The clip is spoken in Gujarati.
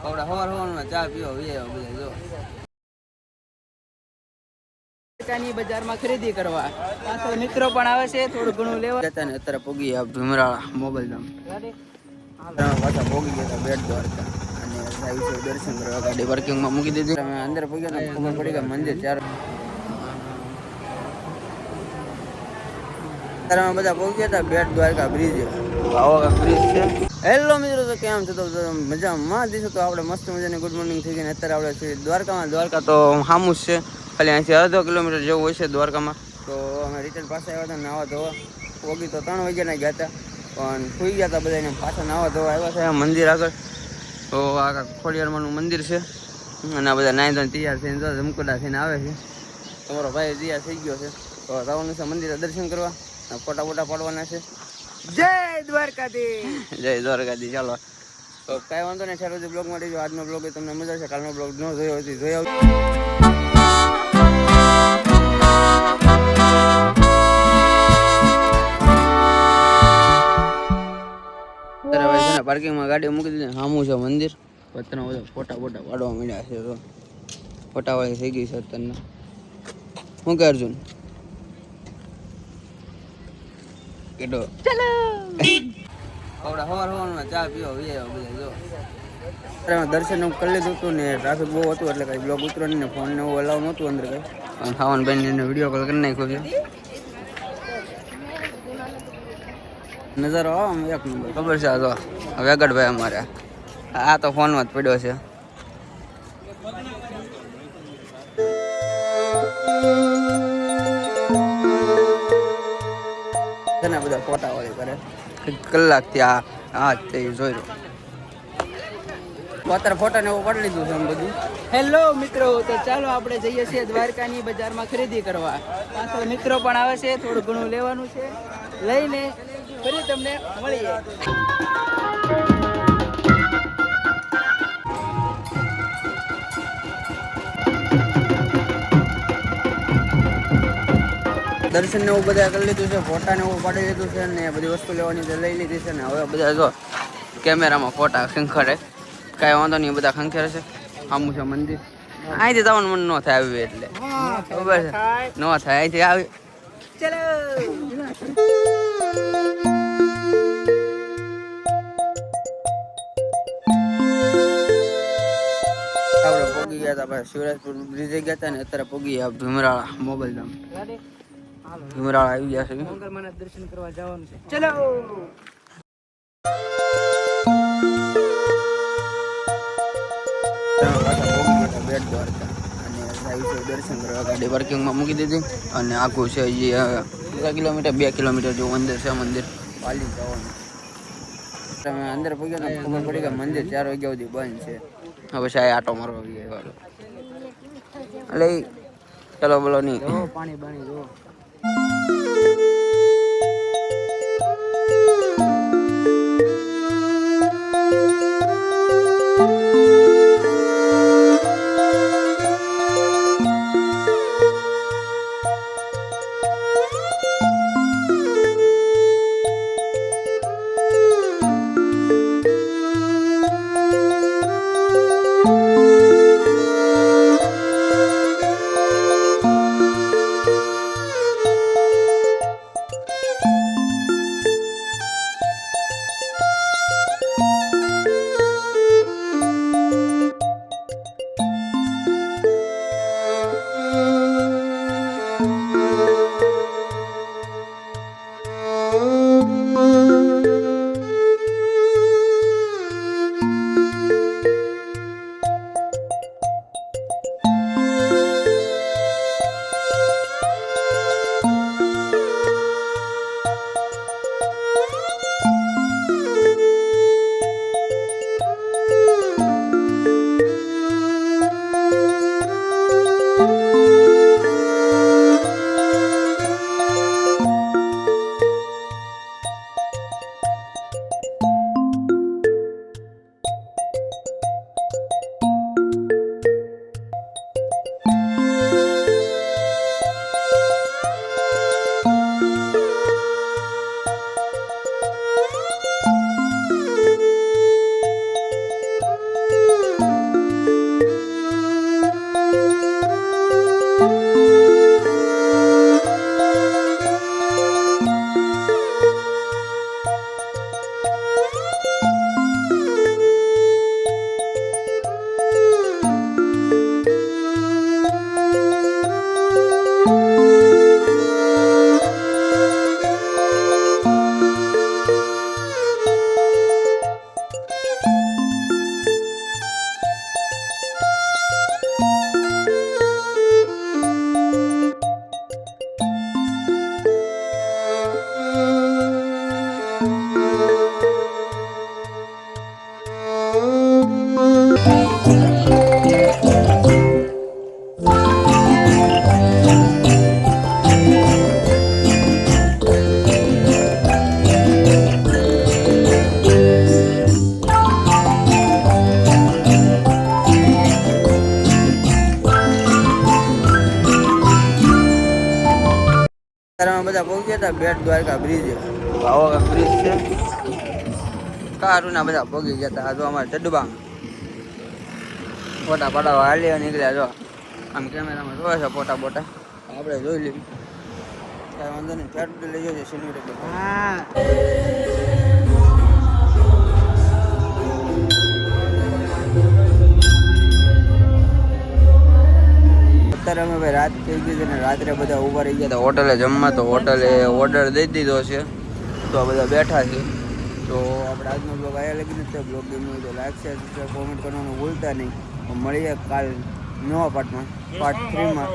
આવડા હવારમાં ચા પીવો બધા જો ની બજારમાં ખરીદી કરવા પાછળ મિત્રો પણ આવે છે, થોડું ઘણું લેવા જતા ને અત્યારે પોગી ભીમરાળા મોબાઈલ ધામ પાછા પોગી ગયા બેટ દ્વારકા અને દર્શન કરવા ગાડી પાર્કિંગમાં મૂકી દીધી. અંદર પોગ્યા ને ખબર પડી કે મંદિર ચાર બધા પહોંચ્યા હતા બેટ દ્વારકા બ્રિજ બ્રિજ છે. હેલો મિત્રો, તો કેમ છે? તો મજામાં દીધું તો આપણે મસ્ત મજાની ગુડ મોર્નિંગ થઈ ગઈ ને અત્યારે આપણે છીએ દ્વારકામાં. દ્વારકા તો સામું જ છે, ખાલી અહીંથી અડધો કિલોમીટર જેવું હોય છે દ્વારકામાં. તો અમે રિટર્ન પાસે આવ્યા હતા નાવા ધોવા. પોગી તો 3 વાગ્યાના ગયા હતા પણ સુઈ ગયા હતા બધાને. પાછા નાવા ધોવા આવ્યા છે મંદિર આગળ. તો આ ખોડિયારમાંનું મંદિર છે અને આ બધા નાઈ ધોઈને તૈયાર થઈને જમકુડા થઈને આવે છે. તમારો ભાઈ તૈયાર થઈ ગયો છે તો જવાનું છે મંદિરે દર્શન કરવા, ફોટા ફોટા પાડવાના છે. જય દ્વારકાધીશ, જય દ્વારકાધીશ. ચાલો તો કાંઈ વાંધો નહીં, ચાલો બ્લોગ માટે જો આજનો બ્લોગ તમને મજા આવશે. કાલનો બ્લોગ ન જોયો હોય જોઈ આવજો. પાર્કિંગમાં ગાડી મૂકી દીધી. સામું છે મંદિર. પત્રના બધા ફોટા ફોટા પાડવા માંડ્યા છે. તો ફોટાવાળી થઈ ગઈ છે અત્યારના. શું કે અર્જુન કેટો ચલો આવડા હવારમાં ચા પીવો બધા જો દર્શન કરી લીધું હતું ને ટ્રાફિક બહુ હતું એટલે કઈ બ્લોગ ઉતરો નહીં ને ફોન ને એવું અલાવ નહોતું અંદર કઈ. ખાવાનું બેન એને વિડીયો કોલ કરી નાખ્યો છે. નજારો આવો એક નંબર. ખબર છે આ તો વેગડભાઈ અમારે આ તો ફોનમાં જ પડ્યો છે. ઘણા બધા ફોટા વાળી કરે કલાક ત્યાં હા તે જોઈ લો. અત્યારે ફોટા ને એવું પાડી લીધું છે આમ બધું. હેલો મિત્રો, તો ચાલો આપણે જઈએ છીએ દ્વારકાની બજારમાં ખરીદી કરવા. પાછળ મિત્રો પણ આવે છે, થોડું ઘણું લેવાનું છે. લઈને ફરી તમને મળીએ. દર્શન ને એવું બધા કરી લીધું છે, ફોટા ને એવું પાડી લીધું છે ને બધી વસ્તુ લેવાની લઈ લીધી છે ને હવે બધા જો કેમેરામાં ફોટા ખંખરે. કાંઈ વાંધો નહીં, બધા ખંખેરે છે. આમું છે મંદિર. અહીંથી જવાનું મન ન થાય આવ્યું એટલે ખબર છે ન થાય. અહીંથી આવી ચલો આપણે પોગી ગયા હતા શિવરાજપુર બ્રિજે ગયા હતા ને અત્યારે પોગી ગયા ભીમરાળા મોબાઈલ ધામ. ભીમરાળા આવી ગયા છે, દર્શન કરવા જવાનું છે. ચલો બેટ દ્વારકા અને દર્શન કરવા ગાડી પાર્કિંગમાં મૂકી દીધી અને આખું છે 2 કિલોમીટર 2 કિલોમીટર જેવું અંદર છે મંદિર. પાલી જવાનું તમે અંદર પગ્યા ને ખબર પડી કે મંદિર 4 વાગ્યા સુધી બંધ છે. હવે સાહેબ આટો મારવા ગયા એટલે ચલો બોલો નહીં પાણી બાણી જો. બધા પહોંચ્યા હતા બેટ દ્વારકા બ્રિજ, આવો બ્રિજ છે. કારુના બધા પહોંચી ગયા હતા. જો અમારે ચડબા ફોટા પડાવવા હાલી નીકળ્યા. જો આમ કેમેરામાં જોવે છે ફોટા બોટા, આપણે જોઈ લઈએ. ત્યારે વાંધો નહીં, ફેટ લઈ જજો સિનેમેટિક. અત્યારે અમે ભાઈ રાત થઈ ગઈ છે ને રાત્રે બધા ઊભા રહી ગયા હતા હોટલે જમવા. તો હોટલે ઓર્ડર દઈ દીધો છે, તો આ બધા બેઠા છે. તો આપણે આજનો બ્લોગ આવ્યા લગી નથી. બ્લોગ ગમ્યો હોય તો લાઈક શેર કોમેન્ટ કરવાનું ભૂલતા નહીં. મળીએ કાલ નવા પાર્ટમાં, પાર્ટ 3માં.